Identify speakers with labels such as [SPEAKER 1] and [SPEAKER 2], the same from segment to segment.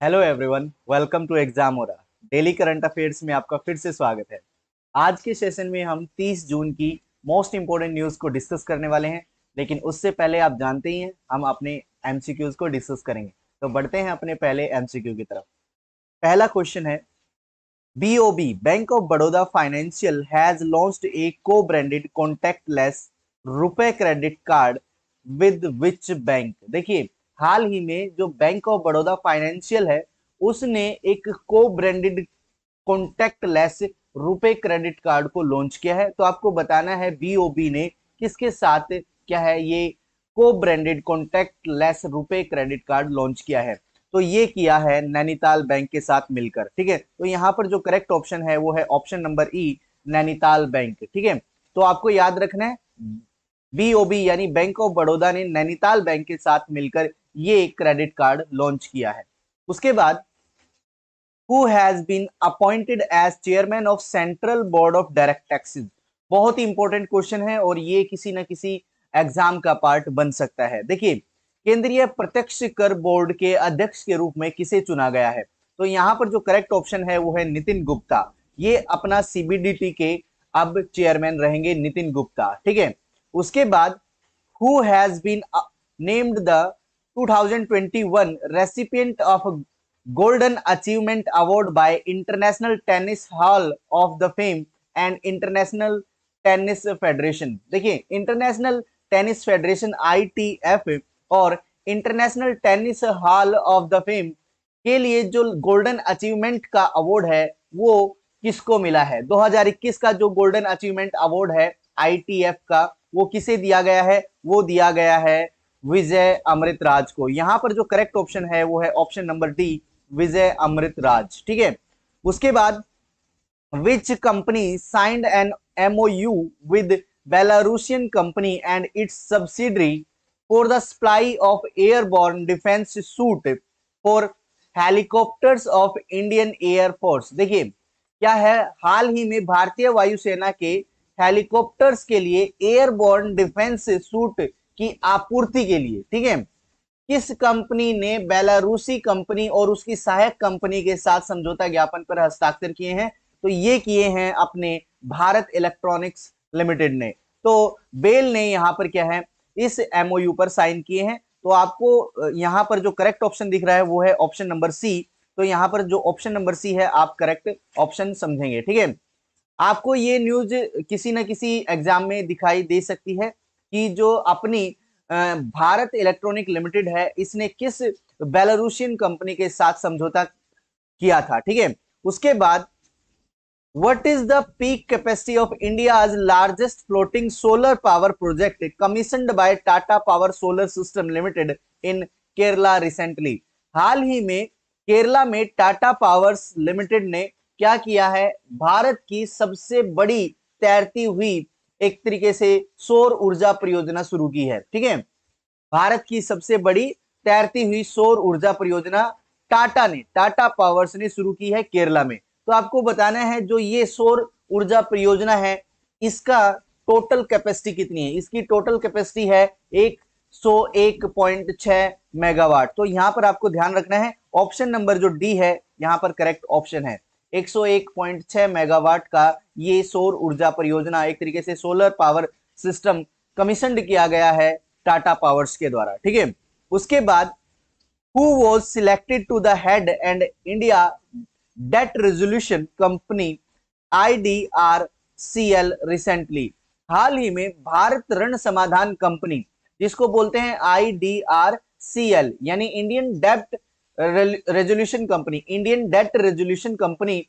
[SPEAKER 1] Hello everyone, welcome to exam Ora. Daily current affairs में आपका फिर से स्वागत है। आज के सेशन में हम 30 जून की मोस्ट इंपोर्टेंट न्यूज़ को डिस्कस करने वाले हैं, लेकिन उससे पहले आप जानते ही हैं हम अपने एमसीक्यूज को डिस्कस करेंगे। तो बढ़ते हैं अपने पहले एमसीक्यू की तरफ। पहला क्वेश्चन है, BOB bank of Baroda financial has launched ए को ब्रांडेड कॉन्टैक्टलेस रुपए credit card with which bank. देखिए, हाल ही में जो बैंक ऑफ बड़ौदा फाइनेंशियल है उसने एक को ब्रांडेड कॉन्टैक्टलेस रुपए क्रेडिट कार्ड को लॉन्च किया है। तो आपको बताना है बीओबी ने किसके साथ क्या है ये को ब्रांडेड कॉन्टैक्टलेस रुपए क्रेडिट कार्ड लॉन्च किया है। तो ये किया है नैनीताल बैंक के साथ मिलकर। ठीक है, तो यहाँ पर जो करेक्ट ऑप्शन है वो है ऑप्शन नंबर ई, नैनीताल बैंक। ठीक है, तो आपको याद रखना है बीओबी यानी बैंक ऑफ बड़ौदा ने नैनीताल बैंक के साथ मिलकर ये क्रेडिट कार्ड लॉन्च किया है। उसके बाद who has been appointed as chairman of Central Board of Direct Taxes। बहुत ही इंपॉर्टेंट क्वेश्चन है और ये किसी ना किसी एग्जाम का पार्ट बन सकता है। देखिए, केंद्रीय प्रत्यक्ष कर बोर्ड के अध्यक्ष के रूप में किसे चुना गया है? तो यहाँ पर जो करेक्ट ऑप्शन है वो है नितिन गुप्ता। ये अपना सीबीडीटी के अब चेयरमैन रहेंगे, नितिन गुप्ता। ठीक है, उसके बाद who has been named the 2021 recipient of golden achievement award bye international tennis hall of the fame and international tennis federation. देखिए, इंटरनेशनल टेनिस फेडरेशन आईटीएफ और international tennis hall of the fame के लिए जो golden achievement का award है वो किसको मिला है? 2021 का जो गोल्डन अचीवमेंट अवार्ड है आईटीएफ का, वो किसे दिया गया है? वो दिया गया है विजय अमृतराज को। यहां पर जो करेक्ट ऑप्शन है वो है option number D, Vijay Amritraj. ठीक है, उसके बाद which company signed an MOU with Belarusian company and it's subsidiary for the supply of airborne defence suit for helicopters of Indian air force. देखिए, क्या है, हाल ही में भारतीय वायुसेना के हेलीकॉप्टर्स के लिए एयरबॉर्न डिफेंस सूट की आपूर्ति के लिए, ठीक है, किस कंपनी ने बेलारूसी कंपनी और उसकी सहायक कंपनी के साथ समझौता ज्ञापन पर हस्ताक्षर किए हैं? तो ये किए हैं अपने भारत इलेक्ट्रॉनिक्स लिमिटेड ने। तो बेल ने यहां पर क्या है इस एमओयू पर साइन किए हैं। तो आपको यहां पर जो करेक्ट ऑप्शन दिख रहा है वो है ऑप्शन नंबर सी। तो यहां पर जो ऑप्शन नंबर सी है आप करेक्ट ऑप्शन समझेंगे। ठीक है, आपको ये न्यूज किसी ना किसी एग्जाम में दिखाई दे सकती है कि जो अपनी भारत इलेक्ट्रॉनिक लिमिटेड है इसने किस बेलारूसियन कंपनी के साथ समझौता किया था। ठीक है, उसके बाद what is the peak capacity of India's largest floating solar power project commissioned by Tata Power Solar System Limited in Kerala recently. हाल ही में केरला में टाटा पावर्स लिमिटेड ने क्या किया है? भारत की सबसे बड़ी तैरती हुई एक तरीके से सौर ऊर्जा परियोजना शुरू की है। ठीक है, भारत की सबसे बड़ी तैरती हुई सौर ऊर्जा परियोजना टाटा पावर्स ने शुरू की है केरला में। तो आपको बताना है जो ये सौर ऊर्जा परियोजना है इसका टोटल कैपेसिटी कितनी है? इसकी टोटल कैपेसिटी है 101.6 मेगावाट। तो यहां पर आपको ध्यान रखना है ऑप्शन नंबर जो डी है यहां पर करेक्ट ऑप्शन है। 101.6 मेगावाट का ये सौर ऊर्जा परियोजना, एक तरीके से सोलर पावर सिस्टम कमीशन्ड किया गया है टाटा पावर्स के द्वारा। ठीक है, उसके बाद who was selected to the head and India debt resolution company IDRCL recently। हाल ही में भारत ऋण समाधान कंपनी जिसको बोलते हैं IDRCL यानी इंडियन डेब्ट Resolution Company, Indian Debt Resolution Company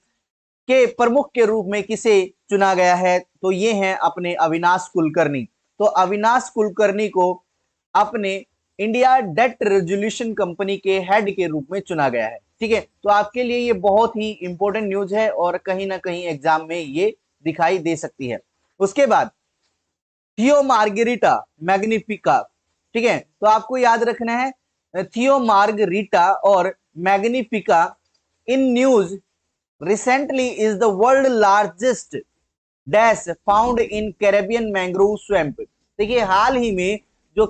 [SPEAKER 1] के प्रमुख के रूप में किसे चुना गया है? तो ये हैं अपने अविनाश कुलकर्णी। तो अविनाश कुलकर्णी को अपने इंडिया डेट रेजोल्यूशन कंपनी के हेड के रूप में चुना गया है। ठीक है, तो आपके लिए ये बहुत ही इंपॉर्टेंट न्यूज है और कहीं ना कहीं एग्जाम में ये दिखाई दे सकती है। उसके बाद थियो मार्गेरिटा मैग्निफिका। ठीक है, तो आपको याद रखना है थियो मार्गेरिटा और magnifica in news recently is the world largest dash found in Caribbean mangrove swamp. देखिए, हाल ही में जो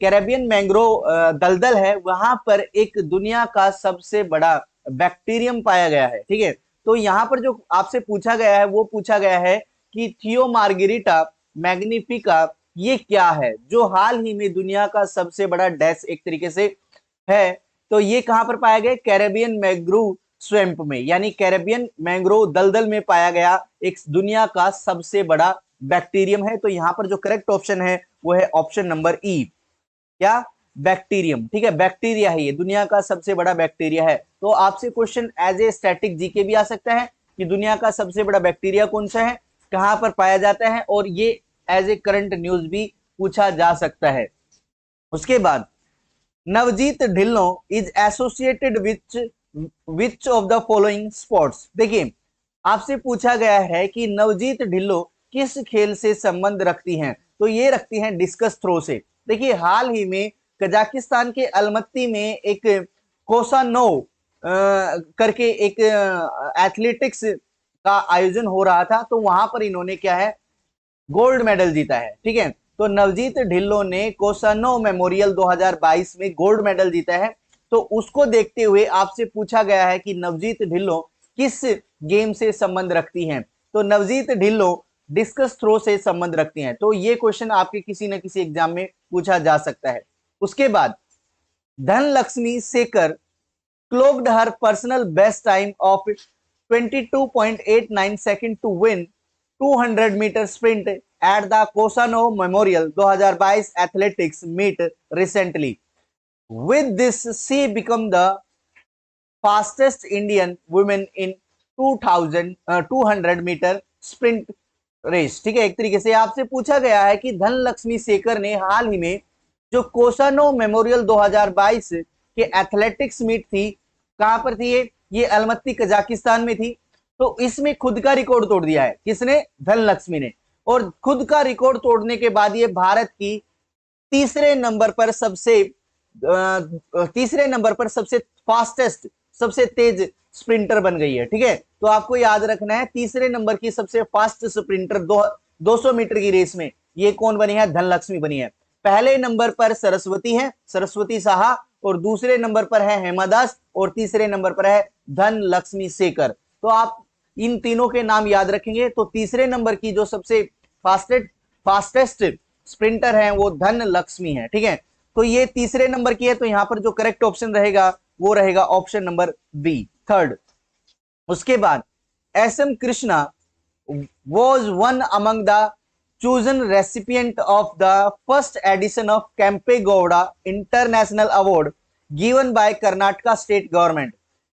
[SPEAKER 1] कैरेबियन मैंग्रोव दलदल है, वहां पर एक दुनिया का सबसे बड़ा बैक्टीरियम पाया गया है। ठीक है, तो यहाँ पर जो आपसे पूछा गया है वो पूछा गया है कि थियो मार्गेरिटा मैग्निफिका ये क्या है, जो हाल ही में दुनिया का सबसे बड़ा डैश एक तरीके से है। तो ये कहां पर पाया गया? कैरेबियन मैंग्रोव स्वैम्प में, यानी कैरेबियन मैंग्रोव दलदल में पाया गया एक दुनिया का सबसे बड़ा बैक्टीरियम है। तो यहाँ पर जो करेक्ट ऑप्शन है वो है ऑप्शन नंबर ई, क्या? बैक्टीरियम। ठीक है, बैक्टीरिया है, ये दुनिया का सबसे बड़ा बैक्टीरिया है। तो आपसे question as a static GK भी आ सकता है कि दुनिया का सबसे बड़ा बैक्टीरिया कौन सा है, कहां पर पाया जाता है, और ये एज ए करंट न्यूज भी पूछा जा सकता है। उसके बाद Navjeet Dhillon is associated which of the following sports. देखिए, आपसे पूछा गया है कि नवजीत ढिल्लों किस खेल से संबंध रखती हैं, तो ये रखती हैं डिस्कस थ्रो से। देखिए, हाल ही में कजाकिस्तान के अलमत्ती में एक कोसानोव करके एक एथलेटिक्स का आयोजन हो रहा था, तो वहां पर इन्होंने क्या है, गोल्ड मेडल जीता है। ठीक है, तो नवजीत ढिल्लों ने कोसानो मेमोरियल 2022 में गोल्ड मेडल जीता है। तो उसको देखते हुए आपसे पूछा गया है कि नवजीत ढिल्लों किस गेम से संबंध रखती हैं, तो नवजीत ढिल्लों डिस्कस थ्रो से संबंध रखती हैं। तो ये क्वेश्चन आपके किसी न किसी एग्जाम में पूछा जा सकता है। उसके बाद धनलक्ष्मी सेकर clocked her personal best time of 22.89 seconds to win 200 meter sprint at the Cosanov Memorial 2022 athletics meet recently. With this, she became the fastest Indian woman in 200 meter sprint race. ठीक है, एक तरीके से आपसे पूछा गया है कि धनलक्ष्मी सेकर ने हाल ही में जो कोसानो मेमोरियल 2022 के एथलेटिक्स मीट थी, कहां पर थी ये अलमत्ती कजाकिस्तान में थी, तो इसमें खुद का रिकॉर्ड तोड़ दिया है। किसने? धनलक्ष्मी ने। और खुद का रिकॉर्ड तोड़ने के बाद ये भारत की तीसरे नंबर पर सबसे फास्टेस्ट, सबसे तेज स्प्रिंटर बन गई है। ठीक है, तो आपको याद रखना है तीसरे नंबर की सबसे फास्ट स्प्रिंटर 200 मीटर की रेस में ये कौन बनी है? धनलक्ष्मी बनी है। पहले नंबर पर सरस्वती है, सरस्वती साहा, और दूसरे नंबर पर है हेमा दास, और तीसरे नंबर पर है धनलक्ष्मी सेकर। तो आप इन तीनों के नाम याद रखेंगे। तो तीसरे नंबर की जो सबसे फास्टेस्ट स्प्रिंटर है वो धनलक्ष्मी है। ठीक है, तो ये तीसरे नंबर की है, तो यहां पर जो करेक्ट ऑप्शन रहेगा वो रहेगा ऑप्शन नंबर बी, थर्ड। उसके बाद S M Krishna was one among the chosen recipient of the first edition of Kempe Gowda International Award given by Karnataka State Government.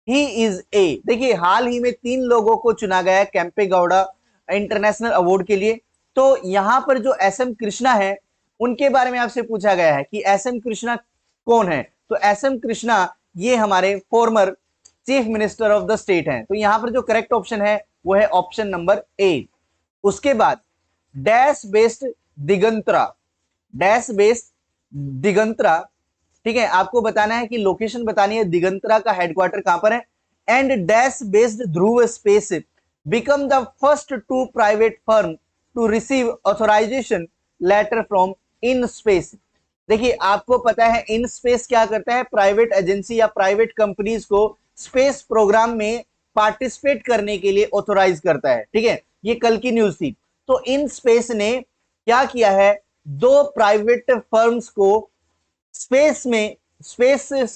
[SPEAKER 1] He is a, देखिए हाल ही में 3 लोगों को चुना गया है कैंपे गौड़ा इंटरनेशनल अवार्ड के लिए। तो यहां पर जो एसएम कृष्णा है उनके बारे में आपसे पूछा गया है कि एसएम कृष्णा कौन है, तो एसएम कृष्णा ये हमारे former chief minister of the state हैं। तो यहां पर जो करेक्ट ऑप्शन है वो है ऑप्शन नंबर ए। उसके बाद dash based Digantara, dash based Digantara, ठीक है, आपको बताना है कि लोकेशन बतानी है, दिगंतरा का हेडक्वार्टर कहां पर है। And dash based Dhruva Space become the first 2 private firm to receive authorisation letter from IN Space. देखिए आपको पता है इन स्पेस क्या करता है, प्राइवेट एजेंसी या प्राइवेट कंपनीज को स्पेस प्रोग्राम में पार्टिसिपेट करने के लिए ऑथोराइज करता है। ठीक है, ये कल की न्यूज थी। तो इन स्पेस ने क्या किया है, 2 प्राइवेट फर्म्स को स्पेस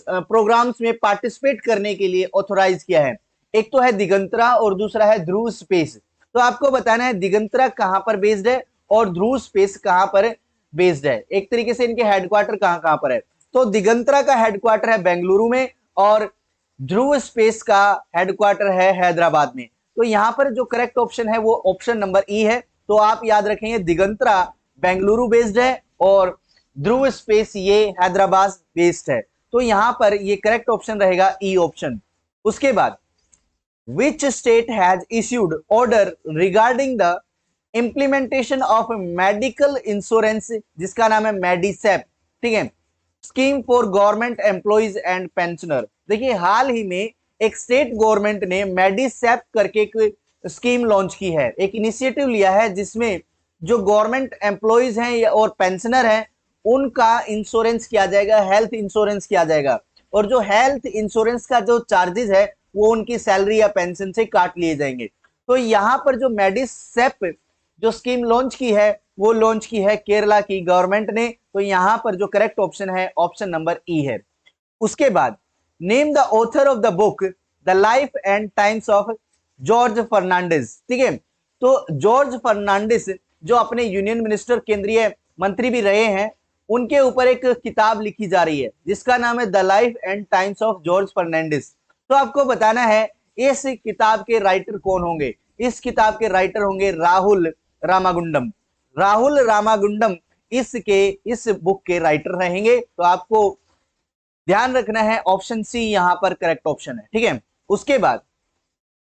[SPEAKER 1] प्रोग्राम्स में पार्टिसिपेट करने के लिए ऑथोराइज किया है। एक तो है दिगंतरा और दूसरा है ध्रुव स्पेस। तो आपको बताना है दिगंतरा कहां पर बेस्ड है और ध्रुव स्पेस कहां पर बेस्ड है, एक तरीके से इनके हेडक्वार्टर कहां कहां पर है। तो दिगंतरा का हेडक्वार्टर है बेंगलुरु में और ध्रुव स्पेस का हेडक्वार्टर है हैदराबाद में। तो यहां पर जो करेक्ट ऑप्शन है वो ऑप्शन नंबर ई है। तो आप याद रखेंगे दिगंतरा बेंगलुरु बेस्ड है और ध्रुव स्पेस ये हैदराबाद बेस्ड है। तो यहां पर ये करेक्ट ऑप्शन रहेगा ई ऑप्शन। उसके बाद which state has issued order regarding the implementation of medical insurance, जिसका नाम है मेडिसेप, ठीक है, scheme for government employees and pensioner. देखिए हाल ही में एक स्टेट गवर्नमेंट ने मेडिसेप करके एक स्कीम लॉन्च की है, एक इनिशिएटिव लिया है जिसमें जो गवर्नमेंट एम्प्लॉइज हैं और पेंशनर हैं उनका इंश्योरेंस किया जाएगा, हेल्थ इंश्योरेंस किया जाएगा, और जो हेल्थ इंश्योरेंस का जो चार्जेस है वो उनकी सैलरी या पेंशन से काट लिए जाएंगे। तो यहाँ पर जो मेडिसेप जो स्कीम लॉन्च की है वो लॉन्च की है केरला की गवर्नमेंट ने। तो यहाँ पर जो करेक्ट ऑप्शन है ऑप्शन नंबर ई है। उसके बाद name the author of the book the life and times of George Fernandes. ठीक है, तो जॉर्ज फर्नांडिस जो अपने यूनियन मिनिस्टर केंद्रीय मंत्री भी रहे हैं, उनके ऊपर एक किताब लिखी जा रही है जिसका नाम है the life and times of George Fernandes. तो आपको बताना है इस किताब के राइटर कौन होंगे। इस किताब के राइटर होंगे राहुल रामागुंडम। राहुल रामागुंडम इस बुक के राइटर रहेंगे। तो आपको ध्यान रखना है ऑप्शन सी यहां पर करेक्ट ऑप्शन है। ठीक है, उसके बाद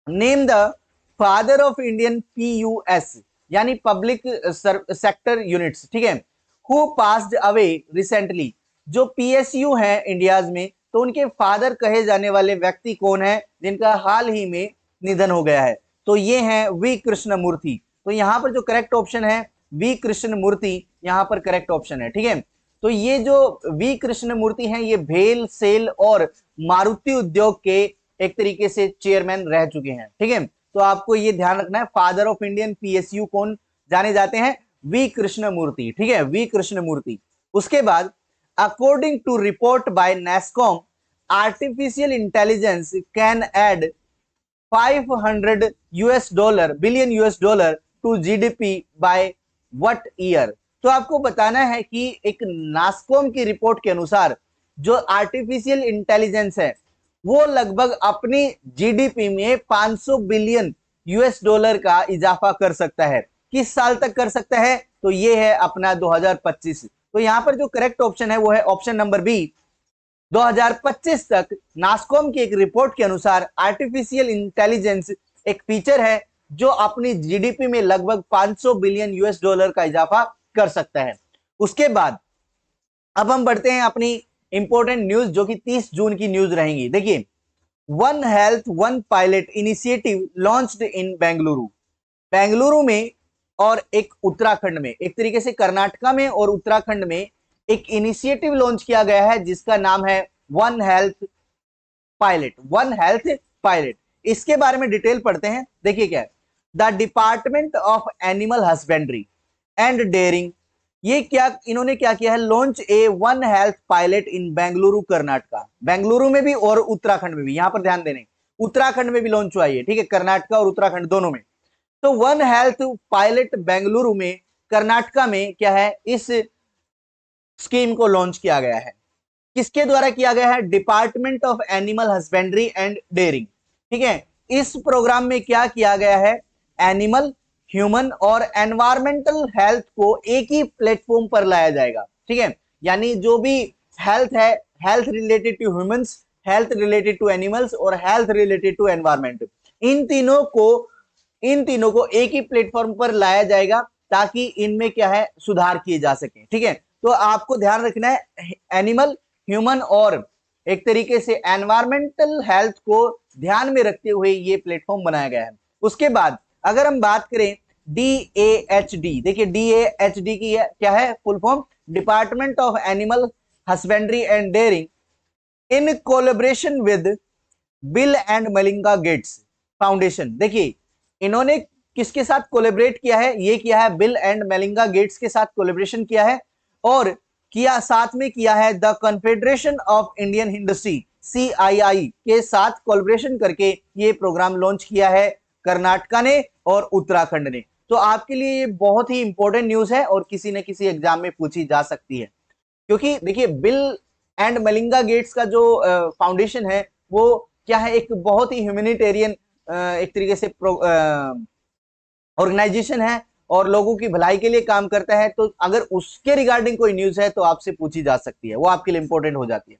[SPEAKER 1] name the father of Indian PUS यानी पब्लिक सेक्टर यूनिट्स। ठीक है, हु पास्ड अवे रिसेंटली। जो पीएसयू है इंडियाज में, तो उनके फादर कहे जाने वाले व्यक्ति कौन है जिनका हाल ही में निधन हो गया है। तो ये है वी कृष्णमूर्ति। तो यहां पर जो करेक्ट ऑप्शन है वी कृष्णमूर्ति यहां पर करेक्ट ऑप्शन है। ठीक है, तो ये जो वी कृष्णमूर्ति हैं ये भेल सेल और मारुति उद्योग के एक तरीके से चेयरमैन रह चुके हैं। ठीक है, तो आपको ये ध्यान रखना है फादर ऑफ इंडियन पीएसयू कौन जाने जाते हैं, वी कृष्णमूर्ति। ठीक है, वी कृष्णमूर्ति। उसके बाद according to report by NASSCOM artificial intelligence can add 500 billion US dollar to GDP by what year. तो आपको बताना है कि एक नास्कॉम की रिपोर्ट के अनुसार जो आर्टिफिशियल इंटेलिजेंस है वो लगभग अपनी जीडीपी में 500 बिलियन यूएस डॉलर का इजाफा कर सकता है। किस साल तक कर सकता है, तो ये है अपना 2025। तो यहां पर जो करेक्ट ऑप्शन है वो है ऑप्शन नंबर बी। 2025 तक नास्कॉम की एक रिपोर्ट के अनुसार आर्टिफिशियल इंटेलिजेंस एक फीचर है जो अपनी जीडीपी में लगभग 500 बिलियन यूएस डॉलर का इजाफा कर सकता है। उसके बाद अब हम बढ़ते हैं अपनी इंपॉर्टेंट न्यूज जो कि 30 जून की न्यूज रहेंगी। देखिए, one health one pilot initiative launched in Bengaluru. Bengaluru में और एक उत्तराखंड में, एक तरीके से कर्नाटका में और उत्तराखंड में एक इनिशिएटिव लॉन्च किया गया है जिसका नाम है one health pilot. One health pilot, इसके बारे में डिटेल पढ़ते हैं। देखिए क्या है, the department of animal husbandry and dairying, ये क्या इन्होंने क्या किया है, launch a one health pilot in Bengaluru Karnataka. Bengaluru में भी और उत्तराखंड में भी, यहां पर ध्यान देने, उत्तराखंड में भी लॉन्च हुआ है। ठीक है, कर्नाटका और उत्तराखंड दोनों में। तो वन हेल्थ पायलट बेंगलुरु में, कर्नाटका में क्या है, इस स्कीम को लॉन्च किया गया है। किसके द्वारा किया गया है, department of animal husbandry and dairying. ठीक है, इस प्रोग्राम में क्या किया गया है, एनिमल, ह्यूमन और एनवायरमेंटल हेल्थ को एक ही प्लेटफॉर्म पर लाया जाएगा। ठीक है, यानी जो भी हेल्थ है, health related to humans, health related to animals और हेल्थ रिलेटेड टू एनवायरमेंट, इन तीनों को एक ही प्लेटफॉर्म पर लाया जाएगा ताकि इनमें क्या है, सुधार किए जा सके। ठीक है, तो आपको ध्यान रखना है एनिमल, ह्यूमन और एक तरीके से एनवायरमेंटल हेल्थ को ध्यान में रखते हुए ये प्लेटफॉर्म बनाया गया है। उसके बाद अगर हम बात करें DAHD, देखिए DAHD की क्या है full form, department of animal husbandry and dairying in collaboration with Bill and Melinda Gates Foundation. देखिए, इन्होंने किसके साथ कोलैबोरेट किया है, ये किया है बिल एंड मेलिंडा गेट्स के साथ कोलैबोरेशन किया है, और साथ में किया है the confederation of Indian industry CII के साथ कोलैबोरेशन करके ये प्रोग्राम लॉन्च किया है कर्नाटका ने और उत्तराखंड ने। तो आपके लिए ये बहुत ही इंपॉर्टेंट न्यूज है और किसी न किसी एग्जाम में पूछी जा सकती है, क्योंकि देखिए बिल एंड मेलिंडा गेट्स का जो फाउंडेशन है वो क्या है, एक बहुत ही ह्यूमैनिटेरियन एक तरीके से ऑर्गेनाइजेशन है और लोगों की भलाई के लिए काम करता है। तो अगर उसके रिगार्डिंग कोई न्यूज है तो आपसे पूछी जा सकती है, वो आपके लिए इंपॉर्टेंट हो जाती है।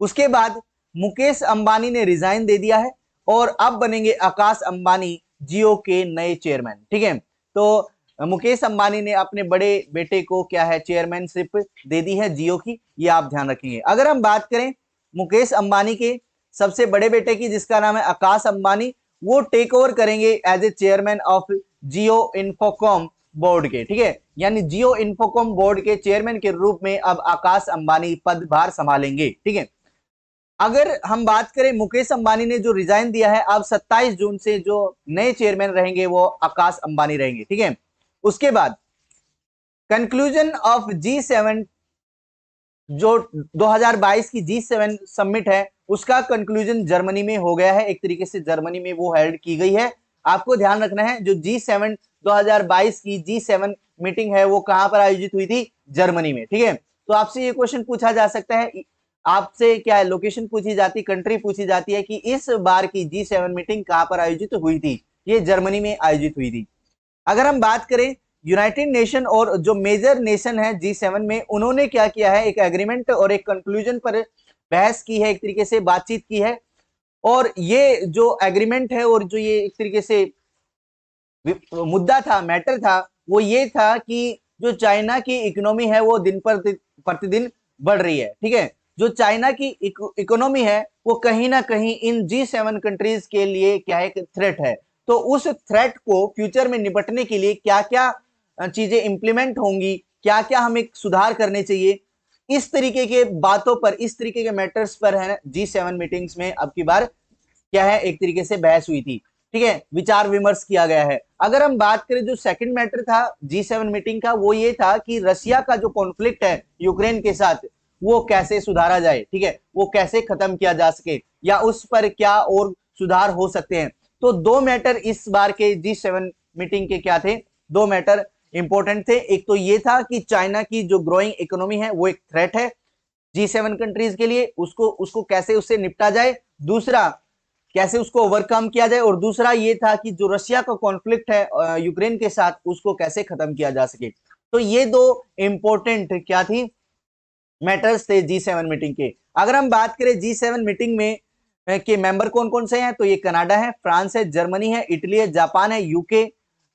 [SPEAKER 1] उसके बाद मुकेश अंबानी ने रिजाइन दे दिया है और अब बनेंगे आकाश अंबानी जियो के नए चेयरमैन। ठीक है, तो मुकेश अंबानी ने अपने बड़े बेटे को क्या है, चेयरमैनशिप दे दी है जियो की, ये आप ध्यान रखेंगे। अगर हम बात करें मुकेश अंबानी के सबसे बड़े बेटे की जिसका नाम है आकाश अंबानी, वो टेक ओवर करेंगे as a chairman of Jio Infocomm board के, ठीक है, यानी जियो इन्फोकॉम बोर्ड के चेयरमैन के रूप में अब आकाश अंबानी पदभार संभालेंगे, ठीक है। अगर हम बात करें मुकेश अंबानी ने जो रिजाइन दिया है, अब 27 जून से जो नए चेयरमैन रहेंगे वो आकाश अंबानी रहेंगे, ठीक है। उसके बाद कंक्लूजन ऑफ G7, जो 2022 की G7 समिट है उसका कंक्लूजन जर्मनी में हो गया है। एक तरीके से जर्मनी में वो हेल्ड की गई है। आपको ध्यान रखना है जो G7 2022 की G7 मीटिंग है वो कहां पर आयोजित हुई थी? जर्मनी में, ठीक है। तो आपसे ये क्वेश्चन पूछा जा सकता है, आपसे क्या है, लोकेशन पूछी जाती, कंट्री पूछी जाती है कि इस बार की G7 मीटिंग कहां पर आयोजित हुई थी? ये जर्मनी में आयोजित हुई थी। अगर हम बात करें यूनाइटेड नेशन और जो मेजर नेशन है G7 में, उन्होंने क्या किया है, एक एग्रीमेंट और एक कंक्लूजन पर बहस की है, एक तरीके से बातचीत की है। और ये जो एग्रीमेंट है और जो ये एक तरीके से मुद्दा था, मैटर था, वो ये था कि जो चाइना की इकोनॉमी है वो दिन पर प्रतिदिन बढ़ रही है, ठीक है। जो चाइना की इकोनॉमी है वो कहीं ना कहीं इन G7 कंट्रीज के लिए क्या है, थ्रेट है। तो उस थ्रेट को फ्यूचर में निपटने के लिए क्या क्या चीजें इंप्लीमेंट होंगी, क्या क्या हमें सुधार करने चाहिए, इस तरीके के बातों पर, इस तरीके के मैटर्स पर है G7 मीटिंग्स में अब की बार क्या है, एक तरीके से बहस हुई थी, ठीक है, विचार विमर्श किया गया है। अगर हम बात करें जो सेकंड मैटर था G7 मीटिंग का, वो ये था कि रशिया का जो कॉन्फ्लिक्ट है यूक्रेन के साथ वो कैसे सुधारा जाए, ठीक है, वो कैसे खत्म किया जा सके या उस पर क्या और सुधार हो सकते हैं। तो दो मैटर इस बार के G7 मीटिंग के क्या थे, दो मैटर इंपॉर्टेंट थे। एक तो ये था कि चाइना की जो ग्रोइंग इकोनॉमी है वो एक थ्रेट है G7 कंट्रीज के लिए, उसको कैसे उससे निपटा जाए, दूसरा कैसे उसको ओवरकम किया जाए, और दूसरा ये था कि जो रशिया का कॉन्फ्लिक्ट है यूक्रेन के साथ उसको कैसे खत्म किया जा सके। तो ये दो इंपॉर्टेंट क्या थी, मैटर्स थे G7 मीटिंग के। अगर हम बात करें G7 मीटिंग में के मेंबर कौन कौन से हैं, तो ये कनाडा है, फ्रांस है, जर्मनी है, इटली है, जापान है, यूके,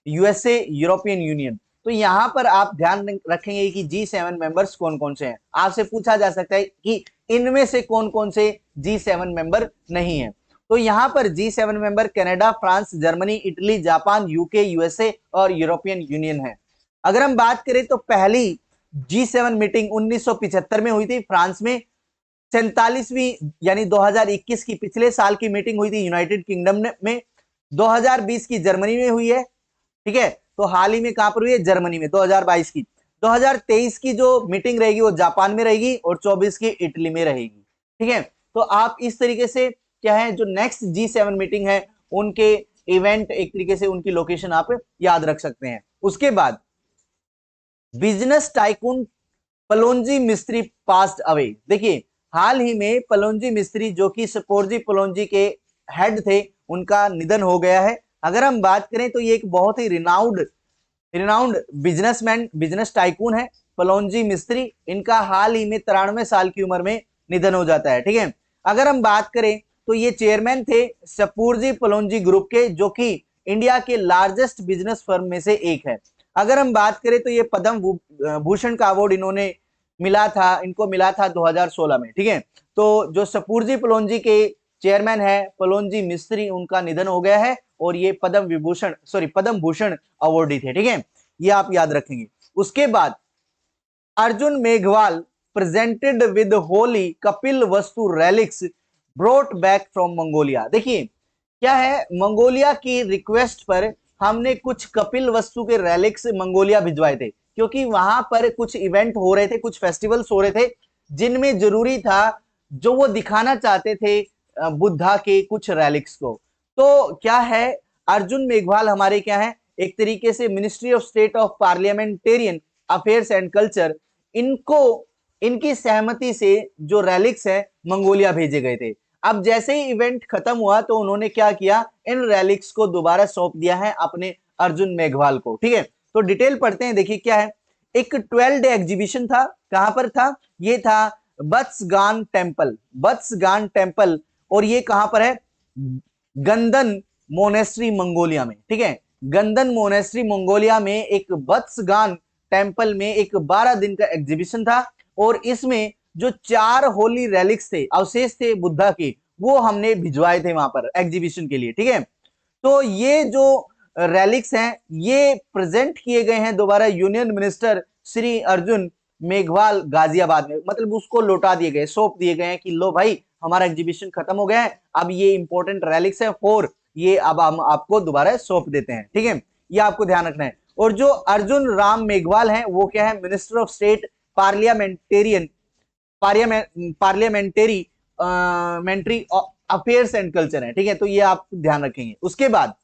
[SPEAKER 1] यूएसए, यूरोपियन यूनियन। तो यहां पर आप ध्यान रखेंगे कि G7 मेंबर्स कौन कौन से हैं। आपसे पूछा जा सकता है कि इनमें से कौन कौन से G7 मेंबर नहीं है। तो यहां पर G7 member Canada, France, Germany, Italy, Japan, UK, USA और यूरोपियन यूनियन है। अगर हम बात करें तो पहली G7 मीटिंग 1975 में हुई थी फ्रांस में। 47वीं यानी 2021 की पिछले साल की मीटिंग हुई थी यूनाइटेड किंगडम में। 2020 की जर्मनी में हुई है, ठीक है। तो हाल ही में कहां पर हुई है? जर्मनी में 2022 की। 2023 की जो मीटिंग रहेगी वो जापान में रहेगी और 24 की इटली में रहेगी, ठीक है। तो आप इस तरीके से क्या है, जो नेक्स्ट G7 मीटिंग है उनके इवेंट, एक तरीके से उनकी लोकेशन आप याद रख सकते हैं। उसके बाद बिजनेस टाइकून पलोंजी मिस्त्री पास्ड अवे। देखिए हाल ही में पलोंजी मिस्त्री जो कि सपोर्जी पलोंजी के हेड थे, उनका निधन हो गया है। अगर हम बात करें तो ये एक बहुत ही रिनाउंड बिजनेसमैन, बिजनेस टाइकून है पलोंजी मिस्त्री। इनका हाल ही में 93 साल की उम्र में निधन हो जाता है, ठीक है। अगर हम बात करें तो ये चेयरमैन थे सपूरजी पलोंजी ग्रुप के, जो कि इंडिया के लार्जेस्ट बिजनेस फर्म में से एक है। अगर हम बात करें तो ये पद्म भूषण का अवार्ड इनको मिला था 2016 में, ठीक है। तो जो सपूरजी पलोंजी के चेयरमैन है पलोंजी मिस्त्री, उनका निधन हो गया है और ये पद्म भूषण अवार्डी थे, ठीक है, ये आप याद रखेंगे। उसके बाद अर्जुन मेघवाल प्रेजेंटेड विद होली कपिल वस्तु relics brought back from Mongolia. देखिए क्या है, मंगोलिया की रिक्वेस्ट पर हमने कुछ कपिल वस्तु के रेलिक्स मंगोलिया भिजवाए थे, क्योंकि वहां पर कुछ इवेंट हो रहे थे, कुछ फेस्टिवल्स हो रहे थे, जिनमें जरूरी था, जो वो दिखाना चाहते थे बुद्धा के कुछ रेलिक्स को। तो क्या है, अर्जुन मेघवाल हमारे क्या है, एक तरीके से ministry of state of parliamentarian affairs and culture, इनकी सहमति से जो रेलिक्स है मंगोलिया भेजे गए थे। अब जैसे ही इवेंट खत्म हुआ तो उन्होंने क्या किया, इन रेलिक्स को दोबारा सौंप दिया है अपने अर्जुन मेघवाल को, ठीक है। तो डिटेल पढ़ते हैं, देखिए क्या है। एक 12 डे एग्जीबिशन था, कहां पर था, ये था बत्सगान टेम्पल, और ये कहां पर है, गंदन मोनेस्ट्री मंगोलिया में, ठीक है। गंदन मोनेस्ट्री मंगोलिया में एक बत्सगान टेम्पल में एक 12 दिन का एग्जीबिशन था, और इसमें जो 4 होली रेलिक्स थे, अवशेष थे बुद्धा के, वो हमने भिजवाए थे वहां पर एग्जीबिशन के लिए, ठीक है। तो ये जो रैलिक्स हैं ये प्रेजेंट किए गए हैं दोबारा यूनियन मिनिस्टर श्री अर्जुन मेघवाल गाजियाबाद में, मतलब उसको लौटा दिए गए, सौंप दिए गए हैं कि लो भाई हमारा एग्जीबिशन खत्म हो गया है, अब ये इंपॉर्टेंट रैलिक्स है फोर, ये अब हम आपको दोबारा सौंप देते हैं। ठीक है, ये आपको ध्यान रखना है। और जो अर्जुन राम मेघवाल हैं वो क्या है, minister of state parliamentarian parliamentary मेंट्री अफेयर्स एंड कल्चर है। ठीक है, तो ये आप ध्यान रखेंगे। उसके बाद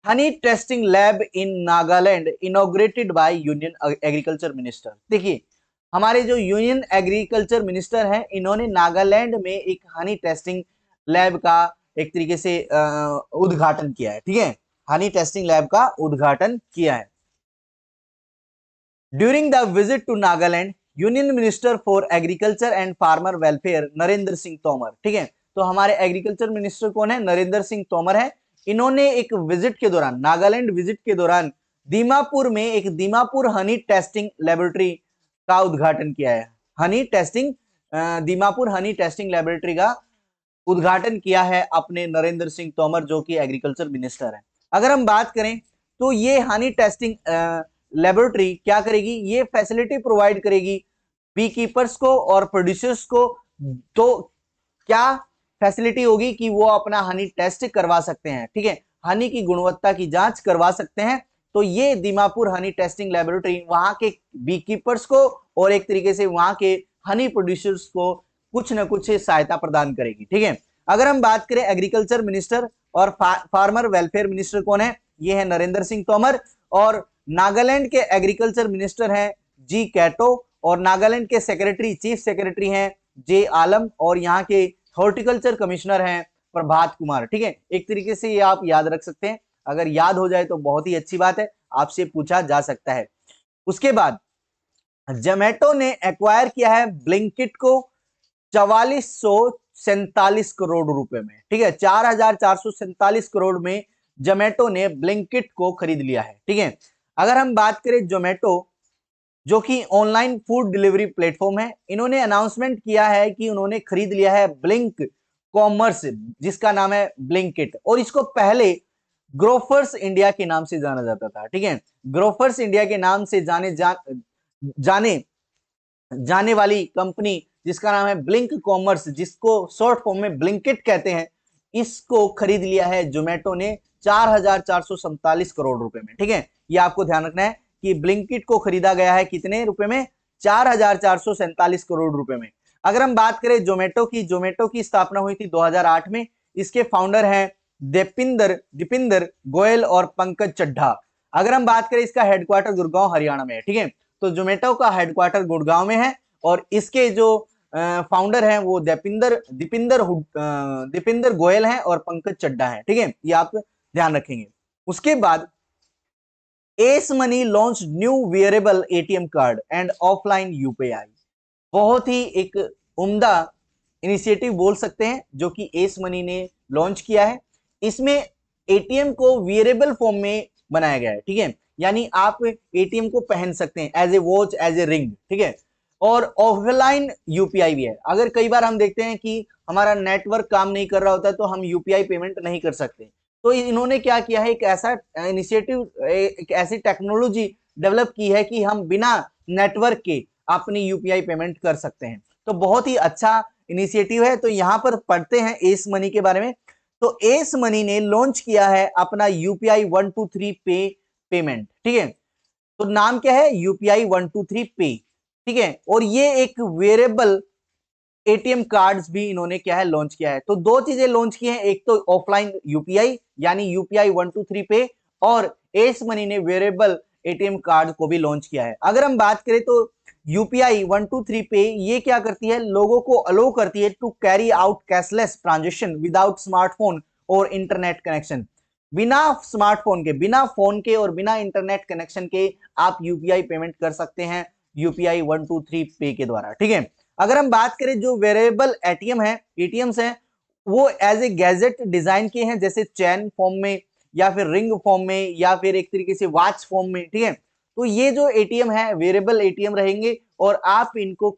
[SPEAKER 1] Honey testing lab in Nagaland inaugurated by union agriculture minister. देखिए हमारे जो यूनियन एग्रीकल्चर मिनिस्टर हैं इन्होंने नागालैंड में एक हनी टेस्टिंग लैब का एक तरीके से उद्घाटन किया है। ठीक है, हनी टेस्टिंग लैब का उद्घाटन किया है। During the visit to Nagaland union minister for agriculture and farmer welfare Narendra Singh Tomar. ठीक है, तो हमारे एग्रीकल्चर मिनिस्टर कौन है, नरेंद्र सिंह तोमर है। इन्होंने एक विजिट के दौरान, नागालैंड विजिट के दौरान दीमापुर में एक दीमापुर हनी टेस्टिंग लेबोरेटरी का उद्घाटन किया है। Honey testing Dimapur Honey testing laboratory का उद्घाटन किया है अपने नरेंद्र सिंह तोमर जो कि एग्रीकल्चर मिनिस्टर है। अगर हम बात करें तो ये हनी टेस्टिंग लेबोरेटरी क्या करेगी, ये फैसिलिटी प्रोवाइड करेगी बी कीपर्स को और प्रोड्यूसर्स को। तो क्या फैसिलिटी होगी कि वो अपना हनी टेस्ट करवा सकते हैं। ठीक है, हनी की गुणवत्ता की जांच करवा सकते हैं। तो ये दीमापुर हनी टेस्टिंग लेबोरेटरी वहां के बी कीपर्स को और एक तरीके से वहां के हनी प्रोड्यूसर्स को कुछ न कुछ सहायता प्रदान करेगी। ठीक है, अगर हम बात करें एग्रीकल्चर मिनिस्टर और फार्मर वेलफेयर मिनिस्टर कौन है, ये है नरेंद्र सिंह तोमर। और नागालैंड के एग्रीकल्चर मिनिस्टर हैं जी कैटो और नागालैंड के सेक्रेटरी चीफ सेक्रेटरी हैं जे आलम और यहाँ के हॉर्टिकल्चर कमिश्नर हैं प्रभात कुमार। ठीक है, एक तरीके से ये आप याद रख सकते हैं, अगर याद हो जाए तो बहुत ही अच्छी बात है, आपसे पूछा जा सकता है। उसके बाद जोमेटो ने एक्वायर किया है ब्लिंकिट को 4447 करोड़ रुपए में। ठीक है, 4447 करोड़ में जोमेटो ने ब्लिंकिट को खरीद लिया है। ठीक है, अगर हम बात करें जोमेटो जो कि ऑनलाइन फूड डिलीवरी प्लेटफॉर्म है, इन्होंने अनाउंसमेंट किया है कि उन्होंने खरीद लिया है ब्लिंक कॉमर्स जिसका नाम है ब्लिंकिट, और इसको पहले ग्रोफर्स इंडिया के नाम से जाना जाता था। ठीक है, ग्रोफर्स इंडिया के नाम से जाने वाली कंपनी जिसका नाम है ब्लिंक कॉमर्स, जिसको शॉर्ट फॉर्म में ब्लिंकिट कहते हैं, इसको खरीद लिया है जोमेटो ने 4447 करोड़ रुपए में। ठीक है, ये आपको ध्यान रखना है कि ब्लिंकिट को खरीदा गया है कितने रुपए में, 4447 करोड़ रुपए में। अगर हम बात करें जोमेटो की स्थापना हुई थी 2008 में। इसके फाउंडर हैं दीपिंदर गोयल और पंकज चड्ढा। अगर हम बात करें इसका हेडक्वार्टर गुड़गांव हरियाणा में है। ठीक है, तो जोमेटो का हेडक्वार्टर गुड़गांव में है और इसके जो फाउंडर हैं वो दीपिंदर गोयल हैं और पंकज चड्ढा हैं। ठीक है, ये आप ध्यान रखेंगे। उसके बाद S money launch new variable ATM card and offline UPI. बहुत ही एक उम्दा इनिशिएटिव बोल सकते हैं जो कि एस मनी ने लॉन्च किया है। इसमें एटीएम को वेरिएबल फॉर्म में बनाया गया है। ठीक है, यानी आप एटीएम को पहन सकते हैं as a watch, as a ring. ठीक है, और ऑफलाइन यूपीआई भी है। अगर कई बार हम देखते हैं कि हमारा नेटवर्क काम नहीं कर रहा होता है तो हम यूपीआई पेमेंट नहीं कर सकते, तो इन्होंने क्या किया है, एक ऐसा इनिशिएटिव, एक ऐसी टेक्नोलॉजी डेवलप की है कि हम बिना नेटवर्क के अपनी यूपीआई पेमेंट कर सकते हैं। तो बहुत ही अच्छा इनिशिएटिव है। तो यहां पर पढ़ते हैं एस मनी के बारे में। तो एस मनी ने लॉन्च किया है अपना यूपीआई 123 पे पेमेंट। ठीक है, तो नाम क्या है, यूपीआई 123 पे। ठीक है, और ये एक वेरिएबल एटीएम कार्ड्स भी इन्होंने क्या है लॉन्च किया है। तो दो चीजें लॉन्च की हैं, एक तो ऑफलाइन यूपीआई यानी यूपीआई 123 पे, और एस मनी ने वेरिएबल एटीएम कार्ड को भी लॉन्च किया है। अगर हम बात करें तो यूपीआई 123 पे ये क्या करती है, लोगों को अलो करती है to carry out cashless transaction without smartphone और इंटरनेट कनेक्शन। बिना स्मार्टफोन के, बिना फोन के और बिना इंटरनेट कनेक्शन के आप यूपीआई पेमेंट कर सकते हैं यूपीआई 123 पे के द्वारा। ठीक है, अगर हम बात करें जो वेरिएबल एटीएम्स हैं वो एज ए गैजेट डिजाइन किए हैं, जैसे चैन फॉर्म में या फिर रिंग फॉर्म में या फिर एक तरीके से वॉच फॉर्म में। ठीक है, तो ये जो एटीएम है वेरिएबल एटीएम रहेंगे और आप इनको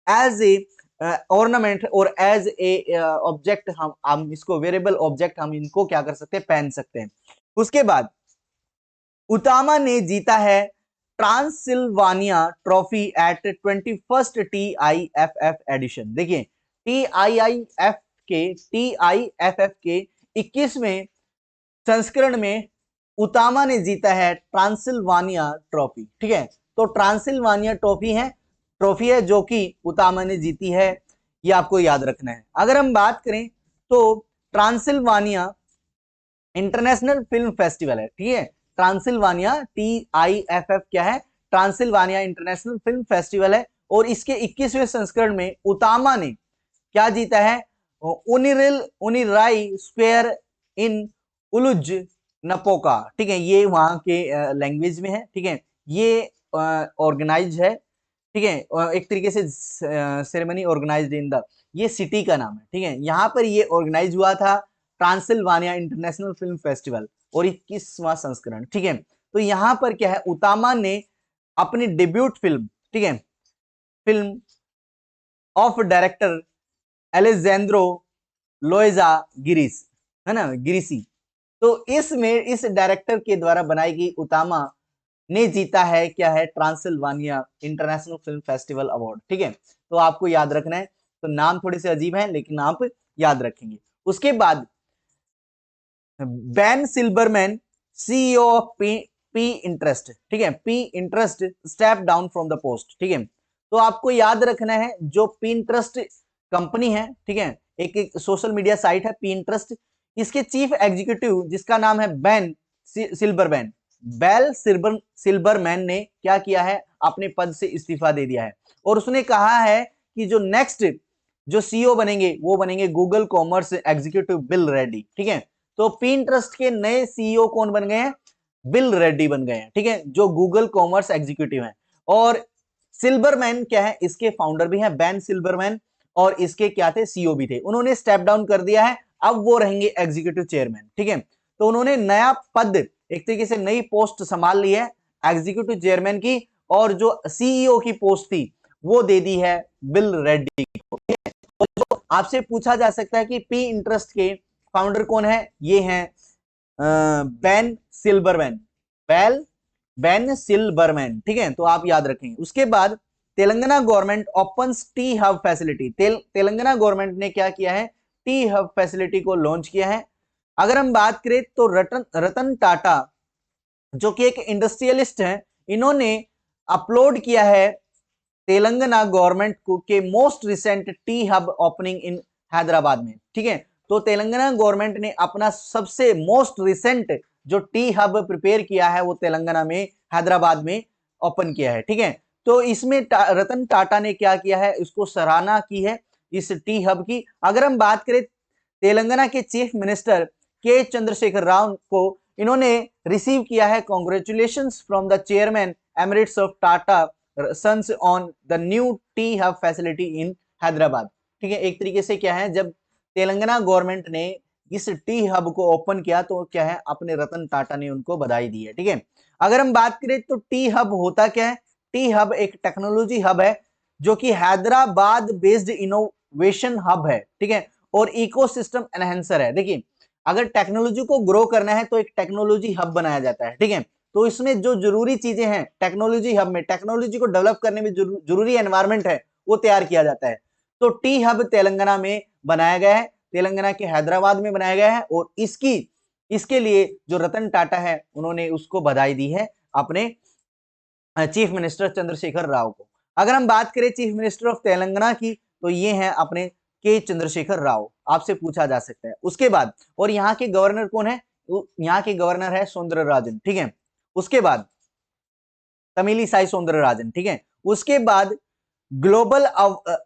[SPEAKER 1] एज ए ऑर्नामेंट और एज ए ऑब्जेक्ट हम इसको वेरिएबल ऑब्जेक्ट हम इनको क्या कर सकते हैं, पहन सकते हैं। उसके बाद उतामा ने जीता है Transilvania trophy at 21st TIFF edition. देखिए TIFF के 21वें संस्करण में उतामा ने जीता है ट्रांसिल्वानिया ट्रॉफी। ठीक है, तो ट्रांसिल्वानिया ट्रॉफी है जो कि उतामा ने जीती है, ये आपको याद रखना है। अगर हम बात करें तो ट्रांसिल्वानिया इंटरनेशनल फिल्म फेस्टिवल है। ठीक है, ट्रांसिल्वानिया TIFF क्या है, ट्रांसिल्वानिया इंटरनेशनल फिल्म फेस्टिवल है, और इसके 21वें संस्करण में उतामा ने क्या जीता है, उनिराई स्क्वायर इन उलुज नपोका। ठीक है, ये वहां के लैंग्वेज में है। ठीक है, ये ऑर्गेनाइज है। ठीक है, एक तरीके से सेरेमनी ऑर्गेनाइज्ड इन द, ये सिटी का नाम है। ठीक है, यहाँ पर ये ऑर्गेनाइज हुआ था ट्रांसिल्वानिया इंटरनेशनल फिल्म फेस्टिवल और 21वां संस्करण। ठीक है, तो यहाँ पर क्या है, उतामा ने अपनी डेब्यूट फिल्म, ठीक है, फिल्म ऑफ डायरेक्टर एलेजेंड्रो लोएजा गिरिस, है ना, गिरिसी, तो इसमें इस डायरेक्टर के द्वारा बनाई गई उतामा ने जीता है क्या है, ट्रांसिल्वानिया इंटरनेशनल फिल्म फेस्टिवल अवार्ड। ठीक है, तो आपको याद रखना है। तो नाम थोड़े से अजीब हैं लेकिन आप याद रखेंगे। उसके बाद Ben Silbermann CEO of Pinterest, ठीक है, Pinterest step down from the post. ठीक है, तो आपको याद रखना है जो पी इंटरेस्ट कंपनी है, ठीक है, एक सोशल मीडिया साइट है पी इंटरेस्ट, इसके चीफ एग्जीक्यूटिव जिसका नाम है बैन सिल्बरमैन, सिल्बरमैन ने क्या किया है, अपने पद से इस्तीफा दे दिया है, और उसने कहा है कि जो नेक्स्ट जो CEO बनेंगे वो बनेंगे Google commerce executive bill Reddy. ठीक है, तो पिंटरेस्ट के नए CEO कौन बन गए हैं, बिल रेड्डी बन गए हैं। ठीक है, जो गूगल कॉमर्स एग्जीक्यूटिव हैं, और सिल्बरमैन क्या है, इसके फाउंडर भी हैं बैन सिल्बरमैन, और इसके क्या थे, CEO भी थे। उन्होंने स्टेप डाउन कर दिया है, अब वो रहेंगे एग्जीक्यूटिव चेयरमैन। ठीक है, तो उन्होंने नया पद, एक तरीके से नई पोस्ट संभाल ली है एग्जीक्यूटिव चेयरमैन की, और जो CEO की पोस्ट थी वो दे दी है बिल रेड्डी को। तो जो आपसे पूछा जा सकता है कि पी इंटरेस्ट के फाउंडर कौन है, ये हैं बैन सिल्बरमैन, बैन सिल्बरमैन। ठीक है, तो आप याद रखेंगे। उसके बाद Telangana government opens T hub facility, Telangana government ने क्या किया है, टी हब फैसिलिटी को लॉन्च किया है। अगर हम बात करें तो रतन टाटा जो कि एक इंडस्ट्रियलिस्ट हैं, इन्होंने अपलोड किया है तेलंगाना गवर्नमेंट को के most recent T hub opening in Hyderabad में। ठीक है, तो तेलंगाना गवर्नमेंट ने अपना सबसे मोस्ट रिसेंट जो टी हब प्रिपेयर किया है वो तेलंगाना में हैदराबाद में ओपन किया है। ठीक है, तो इसमें रतन टाटा ने क्या किया है, इसको सराहना की है इस टी हब की। अगर हम बात करें तेलंगाना के चीफ मिनिस्टर के चंद्रशेखर राव को, इन्होंने रिसीव किया है congratulations from the chairman emeritus of Tata Sons on the new T hub facility in Hyderabad. ठीक है, एक तरीके से क्या है, जब तेलंगाना गवर्नमेंट ने इस टी हब को ओपन किया तो क्या है, अपने रतन टाटा ने उनको बधाई दी है। ठीक है, अगर हम बात करें तो टी हब होता क्या है, टी हब एक टेक्नोलॉजी हब है जो कि हैदराबाद बेस्ड इनोवेशन हब है। ठीक है, और इकोसिस्टम एनहेंसर है। देखिए, अगर टेक्नोलॉजी को ग्रो करना है तो एक टेक्नोलॉजी हब बनाया जाता है। ठीक है, तो इसमें जो जरूरी चीजें हैं टेक्नोलॉजी हब में, टेक्नोलॉजी को डेवलप करने में जरूरी एनवायरमेंट है वो तैयार किया जाता है। तो टी हब तेलंगाना में बनाया गया है, तेलंगाना के हैदराबाद में बनाया गया है, और इसके लिए जो रतन टाटा है उन्होंने उसको बधाई दी है अपने चीफ मिनिस्टर चंद्रशेखर राव को। अगर हम बात करें चीफ मिनिस्टर ऑफ तेलंगाना की तो ये हैं अपने के चंद्रशेखर राव, आपसे पूछा जा सकता है। उसके बाद, और यहाँ के गवर्नर कौन है, यहाँ के गवर्नर है सौंदरराजन। ठीक है, उसके बाद तमिलिसाई सौंदरराजन। ठीक है, उसके बाद global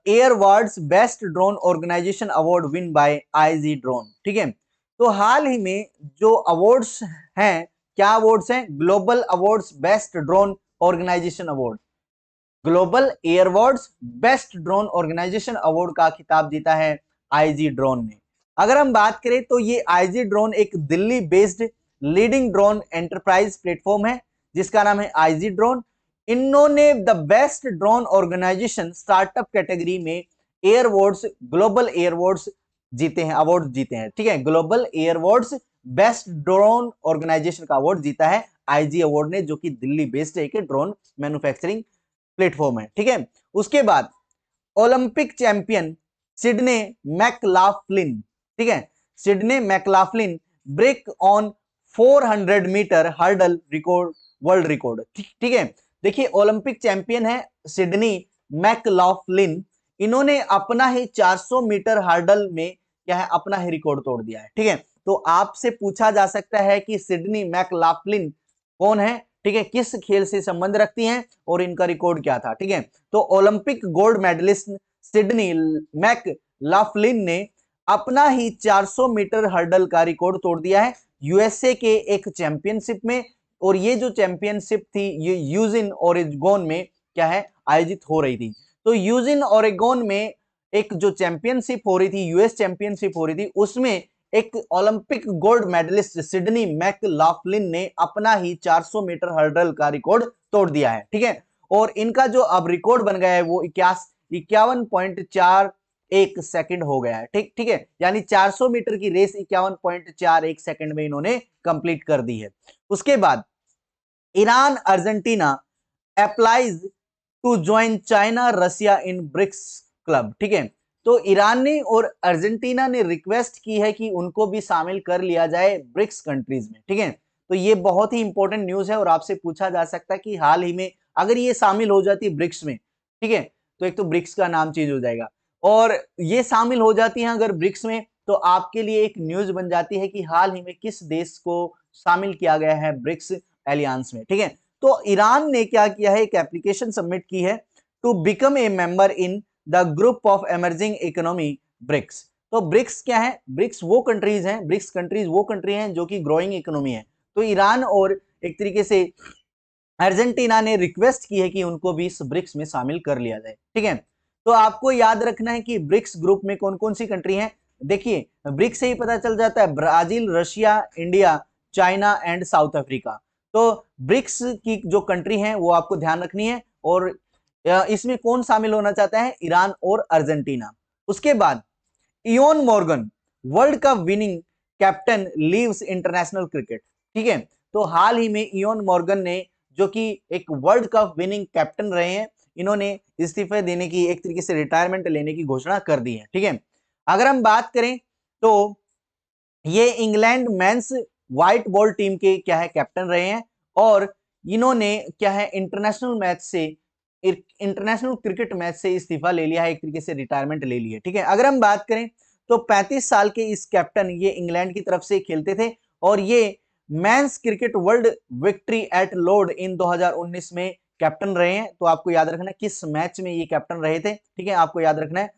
[SPEAKER 1] air awards best drone organisation award win by IG drone. ठीक है, तो हाल ही में जो अवार्ड्स हैं, क्या अवार्ड्स हैं, global awards best drone organisation award, global air awards best drone organisation award का खिताब जीता है आईजी ड्रोन ने। अगर हम बात करें तो ये आईजी ड्रोन एक Delhi based leading drone enterprise platform है जिसका नाम है आईजी ड्रोन। इन्होंने the best drone organisation startup category में air awards, global air awards जीते हैं, अवार्ड जीते हैं। ठीक है, global air awards best drone organisation का अवार्ड जीता है आईजी अवार्ड ने, जो कि दिल्ली बेस्ड है कि ड्रोन मैन्युफैक्चरिंग प्लेटफॉर्म है। ठीक है, उसके बाद ओलंपिक चैंपियन सिडने मैकलाफ्लिन, ठीक है, Sydney McLaughlin break on 400 metre hurdle record, world record. ठीक है, देखिए ओलंपिक चैंपियन है सिडनी मैकलाफ्लिन, इन्होंने अपना ही 400 मीटर हर्डल में क्या है अपना ही रिकॉर्ड तोड़ दिया है। ठीक है, तो आपसे पूछा जा सकता है कि सिडनी मैकलाफ्लिन कौन है, ठीक है, किस खेल से संबंध रखती हैं और इनका रिकॉर्ड क्या था। ठीक है, तो ओलंपिक गोल्ड मेडलिस्ट सिडनी मैकलाफ्लिन ने अपना ही 400 मीटर हर्डल का रिकॉर्ड तोड़ दिया है यूएसए के एक चैंपियनशिप में, और ये जो चैंपियनशिप थी ये यूजिन ओरेगोन में क्या है आयोजित हो रही थी। तो यूजिन ओरेगोन में एक जो चैंपियनशिप हो रही थी, यूएस चैंपियनशिप हो रही थी, उसमें एक ओलंपिक गोल्ड मेडलिस्ट सिडनी मैकलाफ्लिन ने अपना ही 400 मीटर हर्डल का रिकॉर्ड तोड़ दिया है। ठीक है, और इनका जो अब रिकॉर्ड बन गया है वो 51.41 सेकंड हो गया है। ठीक ठीक है, यानी 400 मीटर की रेस 51.41 सेकंड में इन्होंने कंप्लीट कर दी है। उसके बाद Iran Argentina applies to join China Russia in BRICS club. ठीक है, तो ईरान ने और अर्जेंटीना ने रिक्वेस्ट की है कि उनको भी शामिल कर लिया जाए ब्रिक्स कंट्रीज में। ठीक है, तो ये बहुत ही इंपॉर्टेंट न्यूज है और आपसे पूछा जा सकता है कि हाल ही में अगर ये शामिल हो जाती है ब्रिक्स में, ठीक है, तो एक तो ब्रिक्स का नाम चेंज हो जाएगा, और ये शामिल हो जाती है अगर ब्रिक्स में, तो आपके लिए एक न्यूज बन जाती है कि हाल ही में किस देश को शामिल किया गया है ब्रिक्स एलियंस में। ठीक है, तो ईरान ने क्या किया है, एक एप्लीकेशन सबमिट की है to become a member in the group of emerging economy BRICS. तो ब्रिक्स क्या है, ब्रिक्स वो कंट्रीज हैं, ब्रिक्स कंट्रीज वो कंट्री हैं जो कि ग्रोइंग इकोनॉमी है। तो ईरान और एक तरीके से अर्जेंटीना ने रिक्वेस्ट की है कि उनको भी इस ब्रिक्स में शामिल कर लिया जाए। ठीक है, तो आपको याद रखना है कि ब्रिक्स ग्रुप में कौन कौन सी कंट्री हैं। देखिए ब्रिक्स से ही पता चल जाता है, Brazil, Russia, India, China and south Africa. तो ब्रिक्स की जो कंट्री हैं वो आपको ध्यान रखनी है, और इसमें कौन शामिल होना चाहता है, ईरान और अर्जेंटीना। उसके बाद Eoin Morgan world cup winning captain leaves international cricket. ठीक है, तो हाल ही में इयोन मॉर्गन ने, जो कि एक वर्ल्ड कप विनिंग कैप्टन रहे हैं, इन्होंने इस्तीफे देने की, एक तरीके से रिटायरमेंट लेने की घोषणा कर दी है। ठीक है, अगर हम बात करें तो ये England men's white ball team के क्या है कैप्टन रहे हैं, और इन्होंने क्या है इंटरनेशनल क्रिकेट मैच से इस्तीफा ले लिया है, एक तरीके से रिटायरमेंट ले ली है। ठीक है, अगर हम बात करें तो 35 साल के इस कैप्टन ये इंग्लैंड की तरफ से खेलते थे, और ये men's cricket world victory at Lord in 2019 में कैप्टन रहे हैं। तो आपको याद रखना है किस मैच में ये कैप्टन रहे थे। ठीक है, आपको याद रखना है,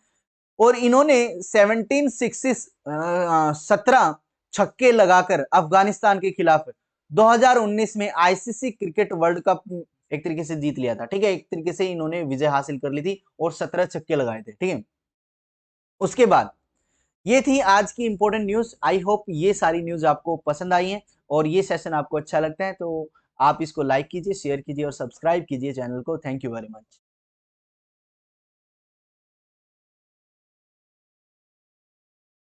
[SPEAKER 1] और इन्होंने 17 सिक्सेस 17 छक्के लगाकर अफगानिस्तान के खिलाफ 2019 में आईसीसी क्रिकेट वर्ल्ड कप एक तरीके से जीत लिया था। ठीक है, एक तरीके से इन्होंने विजय हासिल कर ली थी और 17 छक्के लगाए थे। ठीक है, उसके बाद ये थी आज की इंपॉर्टेंट न्यूज। आई होप ये सारी न्यूज आपको पसंद आई है और ये सेशन आपको अच्छा लगता है, तो आप इसको लाइक कीजिए, शेयर कीजिए और सब्सक्राइब कीजिए चैनल को। Thank you very much.